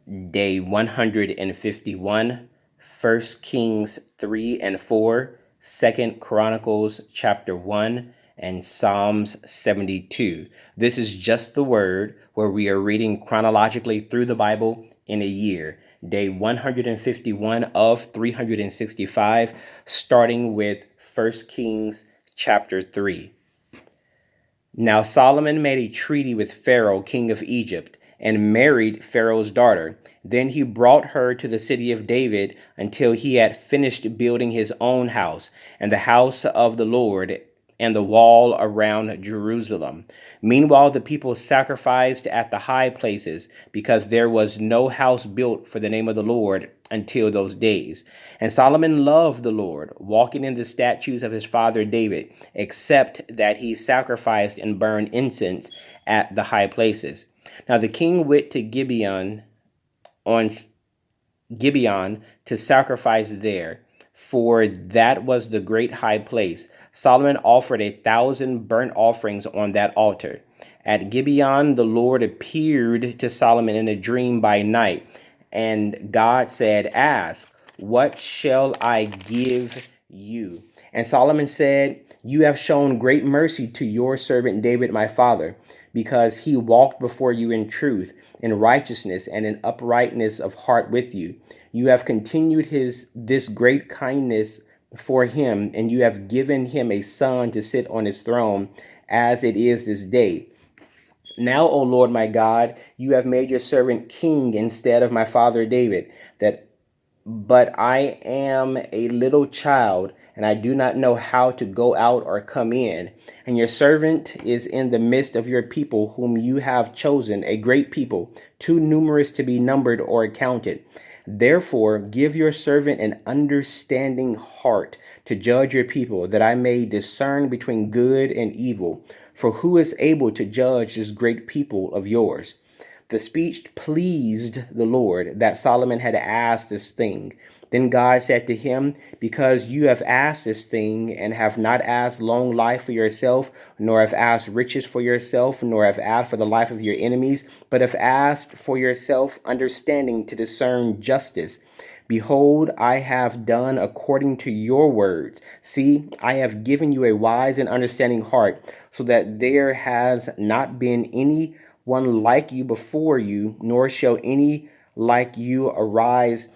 Day 151, 1 Kings 3 and 4, 2 Chronicles chapter 1, and Psalms 72. This is just the word where we are reading chronologically through the Bible in a year. Day 151 of 365, starting with 1 Kings chapter 3. Now Solomon made a treaty with Pharaoh, king of Egypt, and married Pharaoh's daughter. Then he brought her to the city of David until he had finished building his own house, and the house of the Lord, and the wall around Jerusalem. Meanwhile, the people sacrificed at the high places, because there was no house built for the name of the Lord until those days. And Solomon loved the Lord, walking in the statutes of his father David, except that he sacrificed and burned incense at the high places. Now the king went to Gibeon to sacrifice there, for that was the great high place. Solomon offered 1,000 burnt offerings on that altar. At Gibeon, the Lord appeared to Solomon in a dream by night, and God said, "Ask, what shall I give you?" And Solomon said, "You have shown great mercy to your servant David, my father, because he walked before you in truth, in righteousness, and in uprightness of heart with you. You have continued this great kindness for him, and you have given him a son to sit on his throne, as it is this day. Now, O Lord my God, you have made your servant king instead of my father David, but I am a little child, and I do not know how to go out or come in. And your servant is in the midst of your people, whom you have chosen, a great people, too numerous to be numbered or counted. Therefore, give your servant an understanding heart to judge your people, that I may discern between good and evil. For who is able to judge this great people of yours?" The speech pleased the Lord, that Solomon had asked this thing. Then God said to him, "Because you have asked this thing, and have not asked long life for yourself, nor have asked riches for yourself, nor have asked for the life of your enemies, but have asked for yourself understanding to discern justice, behold, I have done according to your words. See, I have given you a wise and understanding heart, so that there has not been any one like you before you, nor shall any like you arise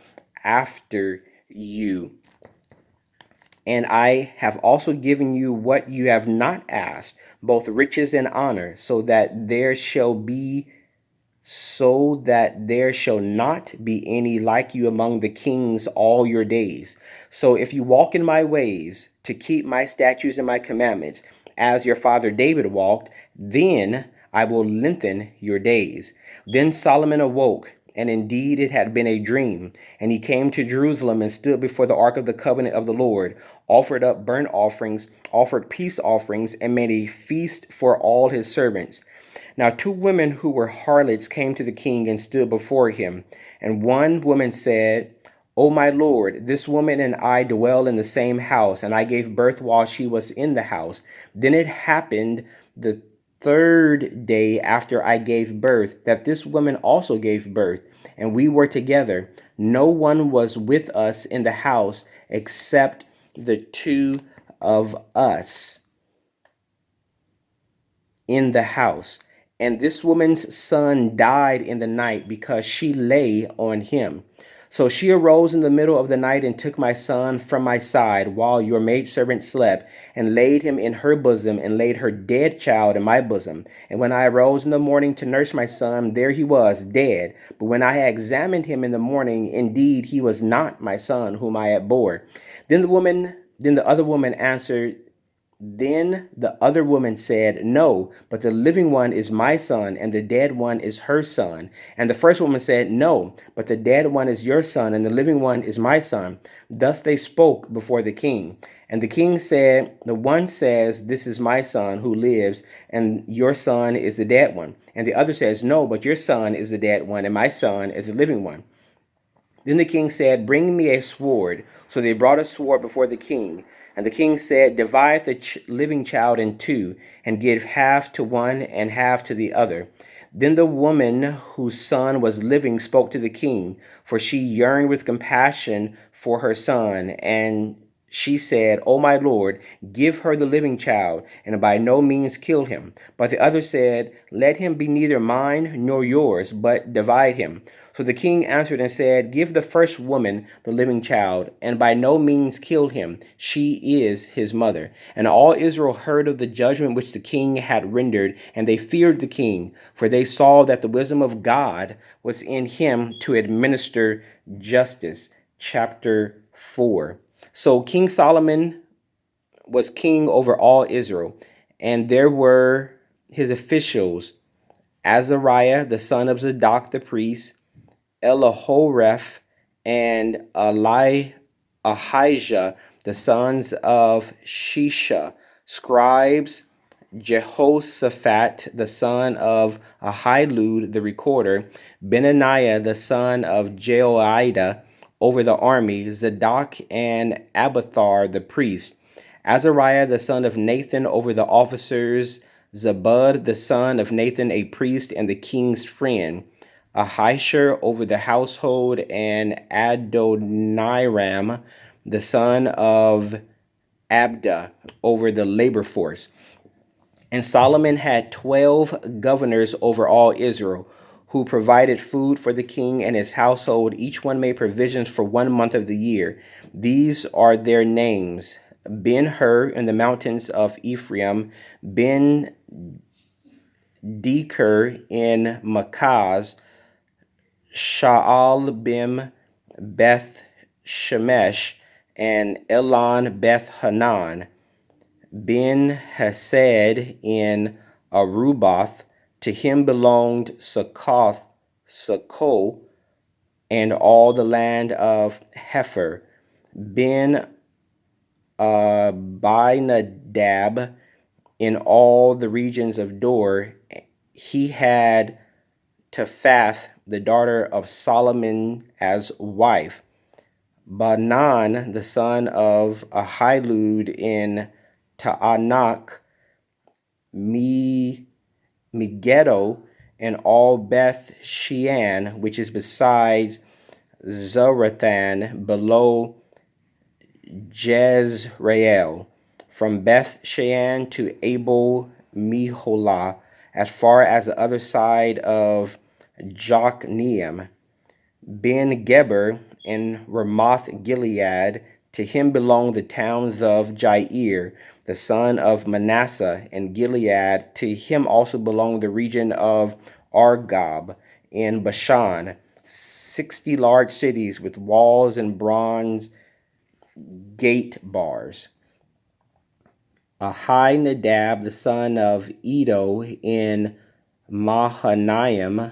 after you. And I have also given you what you have not asked, both riches and honor, so that there shall not be any like you among the kings all your days. So if you walk in my ways, to keep my statutes and my commandments, as your father David walked, then I will lengthen your days." Then Solomon awoke, and indeed it had been a dream. And he came to Jerusalem and stood before the ark of the covenant of the Lord, offered up burnt offerings, offered peace offerings, and made a feast for all his servants. Now 2 women who were harlots came to the king and stood before him. And one woman said, "O my lord, this woman and I dwell in the same house, and I gave birth while she was in the house. Then it happened the 3rd day after I gave birth, that this woman also gave birth, and we were together. No one was with us in the house except the 2 of us in the house. And this woman's son died in the night because she lay on him. So she arose in the middle of the night and took my son from my side while your maidservant slept, and laid him in her bosom, and laid her dead child in my bosom. And when I arose in the morning to nurse my son, there he was, dead. But when I had examined him in the morning, indeed he was not my son whom I had bore. Then the other woman answered, Then the other woman said, No, but the living one is my son, and the dead one is her son. And the first woman said, No, but the dead one is your son, and the living one is my son. Thus they spoke before the king. And the king said, The one says, This is my son who lives, and your son is the dead one. And the other says, No, but your son is the dead one, and my son is the living one. Then the king said, Bring me a sword. So they brought a sword before the king. And the king said, Divide the living child in 2, and give half to one and half to the other. Then the woman whose son was living spoke to the king, for she yearned with compassion for her son. And she said, O my lord, give her the living child, and by no means kill him. But the other said, Let him be neither mine nor yours, but divide him. So the king answered and said, Give the first woman the living child, and by no means kill him. She is his mother. And all Israel heard of the judgment which the king had rendered, and they feared the king, for they saw that the wisdom of God was in him to administer justice. Chapter 4. So King Solomon was king over all Israel, and there were his officials: Azariah, the son of Zadok the priest, Elahoreph, and Ahijah, the sons of Shisha, scribes, Jehoshaphat, the son of Ahilud, the recorder, Benaniah, the son of Jehoiada, over the army, Zadok and Abiathar, the priest, Azariah, the son of Nathan, over the officers, Zabud, the son of Nathan, a priest and the king's friend, Ahishur over the household, and Adoniram, the son of Abda, over the labor force. And Solomon had 12 governors over all Israel, who provided food for the king and his household. Each one made provisions for 1 month of the year. These are their names: Ben-Hur in the mountains of Ephraim, Ben Deker in Makaz, Sha'al-bim, Beth Shemesh, and Elon Beth Hanan, Ben Hesed in Aruboth. To him belonged Succoth, and all the land of Hepher. Ben Abinadab in all the regions of Dor. He had Tephath, the daughter of Solomon, as wife. Banan, the son of Ahilud in Taanach, Megiddo, and all Beth Shean, which is besides Zarathan, below Jezreel, from Beth Shean to Abel Meholah, as far as the other side of Jokneam. Ben Geber in Ramoth Gilead. To him belong the towns of Jair, the son of Manasseh, and Gilead. To him also belonged the region of Argob in Bashan, 60 large cities with walls and bronze gate bars. Ahinadab, the son of Edo, in Mahanaim,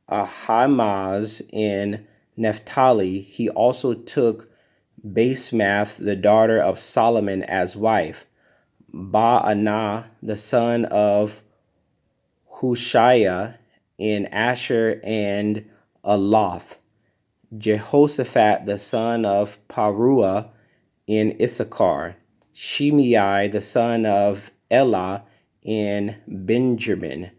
Ahimaaz in Naphtali. He also took Basemath, the daughter of Solomon, as wife. Baanah, the son of Hushiah, in Asher and Aloth. Jehoshaphat, the son of Paruah, in Issachar. Shimei, the son of Elah, in Benjamin.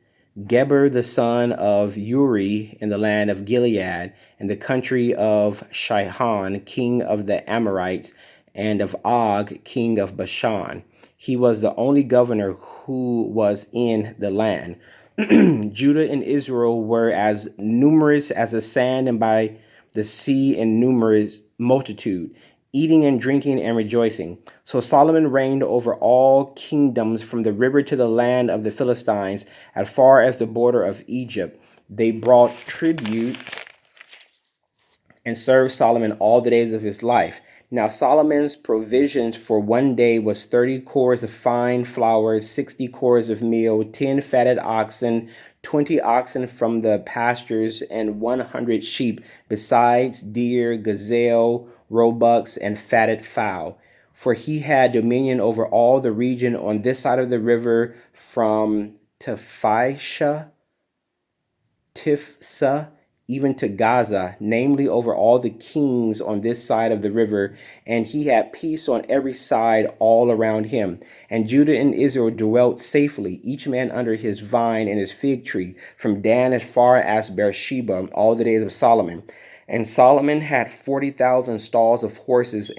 Geber, the son of Uri, in the land of Gilead, in the country of Shihon, king of the Amorites, and of Og, king of Bashan. He was the only governor who was in the land. Judah and Israel were as numerous as the sand, and by the sea in numerous multitude, eating and drinking and rejoicing. So Solomon reigned over all kingdoms from the river to the land of the Philistines, as far as the border of Egypt. They brought tribute and served Solomon all the days of his life. Now Solomon's provisions for one day was 30 cores of fine flour, 60 cores of meal, 10 fatted oxen, 20 oxen from the pastures, and 100 sheep, besides deer, gazelle, roebucks, and fatted fowl. For he had dominion over all the region on this side of the river, from Tifsah even to Gaza, namely over all the kings on this side of the river, and he had peace on every side all around him. And Judah and Israel dwelt safely, each man under his vine and his fig tree, from Dan as far as Beersheba, all the days of Solomon. And Solomon had 40,000 stalls of horses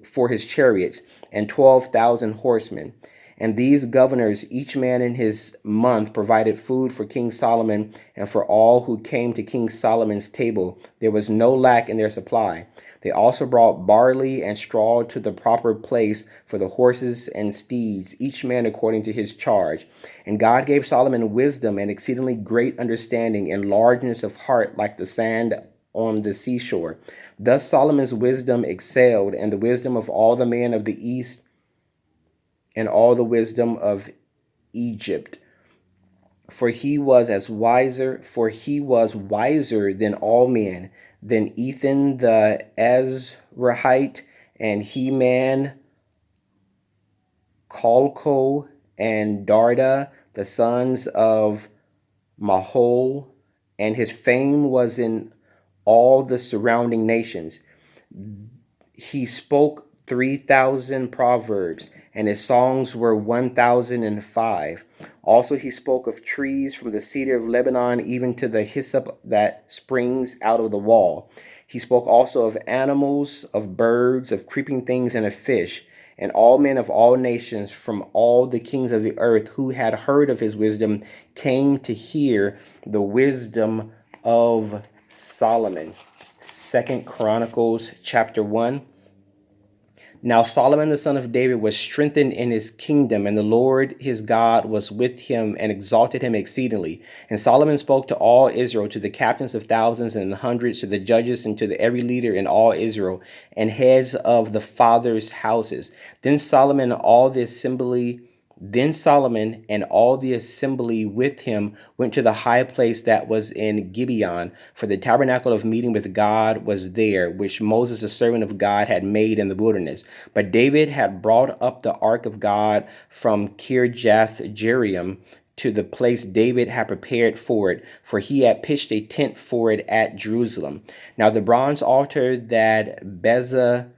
for his chariots, and 12,000 horsemen. And these governors, each man in his month, provided food for King Solomon and for all who came to King Solomon's table. There was no lack in their supply. They also brought barley and straw to the proper place for the horses and steeds, each man according to his charge. And God gave Solomon wisdom and exceedingly great understanding and largeness of heart like the sand on the seashore. Thus Solomon's wisdom excelled, and the wisdom of all the men of the east, and all the wisdom of Egypt. For he was wiser than all men, than Ethan the Ezrahite, and Heman, Calco, and Darda, the sons of Mahol, and his fame was in all the surrounding nations. He spoke 3,000 proverbs, and his songs were 1,005. Also he spoke of trees from the cedar of Lebanon even to the hyssop that springs out of the wall. He spoke also of animals, of birds, of creeping things, and of fish. And all men of all nations from all the kings of the earth who had heard of his wisdom came to hear the wisdom of Solomon. 2 Chronicles chapter 1. Now Solomon the son of David was strengthened in his kingdom, and the Lord his God was with him and exalted him exceedingly. And Solomon spoke to all Israel, to the captains of thousands and hundreds, to the judges, and to every leader in all Israel, and heads of the fathers' houses. Then Solomon and all the assembly with him went to the high place that was in Gibeon, for the tabernacle of meeting with God was there, which Moses the servant of God had made in the wilderness. But David had brought up the ark of God from Kirjath Jearim to the place David had prepared for it, for he had pitched a tent for it at Jerusalem. Now the bronze altar that Bezalel,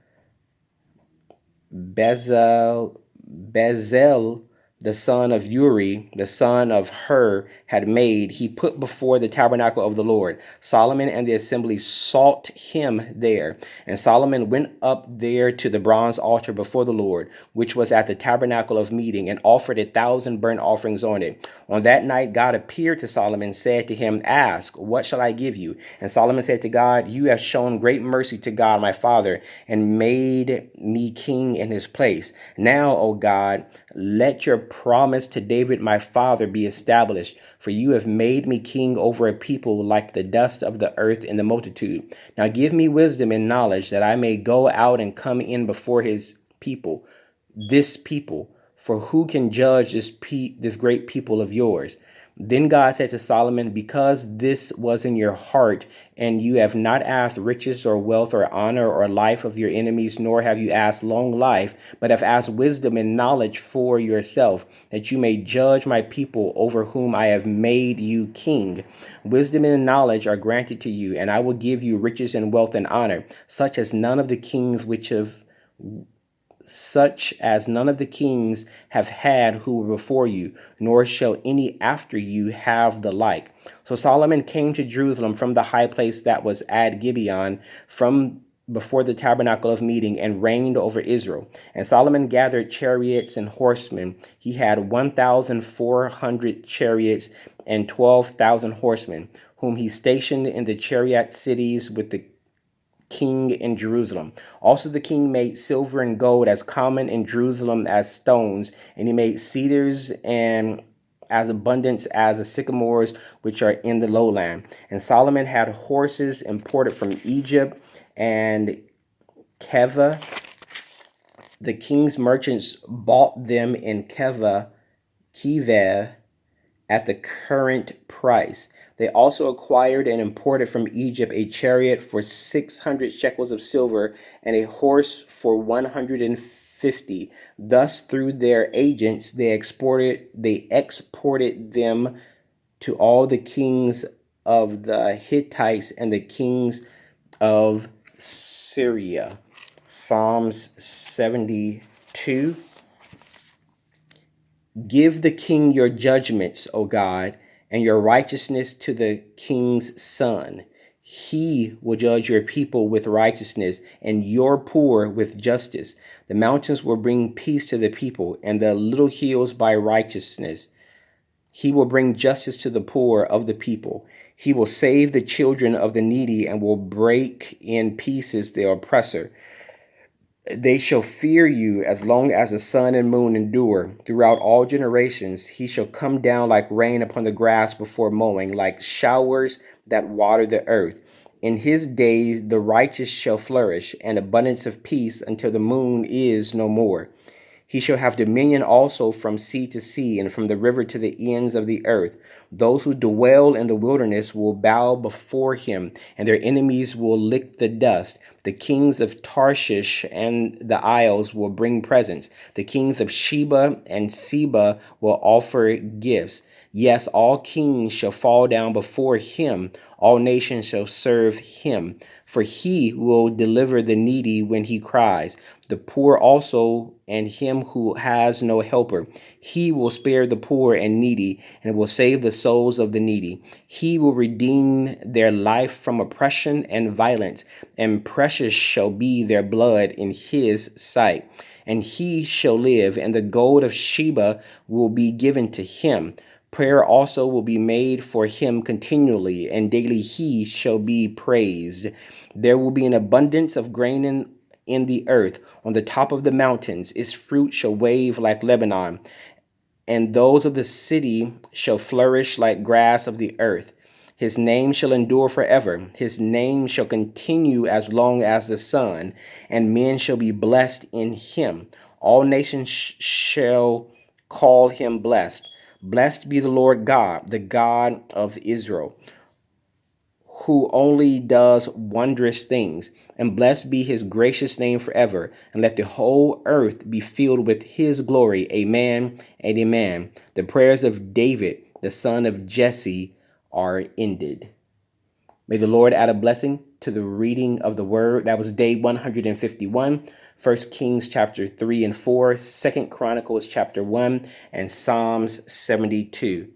the son of Uri, the son of Hur, had made, he put before the tabernacle of the Lord. Solomon and the assembly sought him there. And Solomon went up there to the bronze altar before the Lord, which was at the tabernacle of meeting, and offered 1,000 burnt offerings on it. On that night God appeared to Solomon and said to him, Ask, what shall I give you? And Solomon said to God, You have shown great mercy to God my father, and made me king in his place. Now, O God, let your promise to David my father be established, for you have made me king over a people like the dust of the earth in the multitude. Now give me wisdom and knowledge, that I may go out and come in before this people, for who can judge this great people of yours? Then God said to Solomon, Because this was in your heart, and you have not asked riches or wealth or honor or life of your enemies, nor have you asked long life, but have asked wisdom and knowledge for yourself, that you may judge my people over whom I have made you king. Wisdom and knowledge are granted to you, and I will give you riches and wealth and honor, such as none of the kings have had who were before you, nor shall any after you have the like. So Solomon came to Jerusalem from the high place that was at Gibeon, from before the tabernacle of meeting, and reigned over Israel. And Solomon gathered chariots and horsemen. He had 1,400 chariots and 12,000 horsemen, whom he stationed in the chariot cities with the king in Jerusalem. Also the king made silver and gold as common in Jerusalem as stones, and he made cedars and as abundance as the sycamores which are in the lowland. And Solomon had horses imported from Egypt and Keva. The king's merchants bought them in Keva at the current price. They also acquired and imported from Egypt a chariot for 600 shekels of silver, and a horse for 150. Thus, through their agents, they exported them to all the kings of the Hittites and the kings of Syria. Psalms 72. Give the king your judgments, O God, and your righteousness to the king's son. He will judge your people with righteousness and your poor with justice. The mountains will bring peace to the people, and the little hills by righteousness. He will bring justice to the poor of the people. He will save the children of the needy and will break in pieces the oppressor. They shall fear you as long as the sun and moon endure. Throughout all generations, he shall come down like rain upon the grass before mowing, like showers that water the earth. In his days, the righteous shall flourish, and abundance of peace until the moon is no more. He shall have dominion also from sea to sea, and from the river to the ends of the earth. Those who dwell in the wilderness will bow before him, and their enemies will lick the dust. The kings of Tarshish and the isles will bring presents. The kings of Sheba and Seba will offer gifts. Yes, all kings shall fall down before him. All nations shall serve him. For he will deliver the needy when he cries, the poor also, and him who has no helper. He will spare the poor and needy, and will save the souls of the needy. He will redeem their life from oppression and violence, and precious shall be their blood in his sight. And he shall live, and the gold of Sheba will be given to him. Prayer also will be made for him continually, and daily he shall be praised. There will be an abundance of grain in the earth. On the top of the mountains, its fruit shall wave like Lebanon, and those of the city shall flourish like grass of the earth. His name shall endure forever. His name shall continue as long as the sun, and men shall be blessed in him. All nations shall call him blessed. Blessed be the Lord God, the God of Israel, who only does wondrous things. And blessed be his gracious name forever. And let the whole earth be filled with his glory. Amen and amen. The prayers of David, the son of Jesse, are ended. May the Lord add a blessing to the reading of the word. That was day 151. 1 Kings chapter 3 and 4, 2 Chronicles chapter 1, and Psalms 72.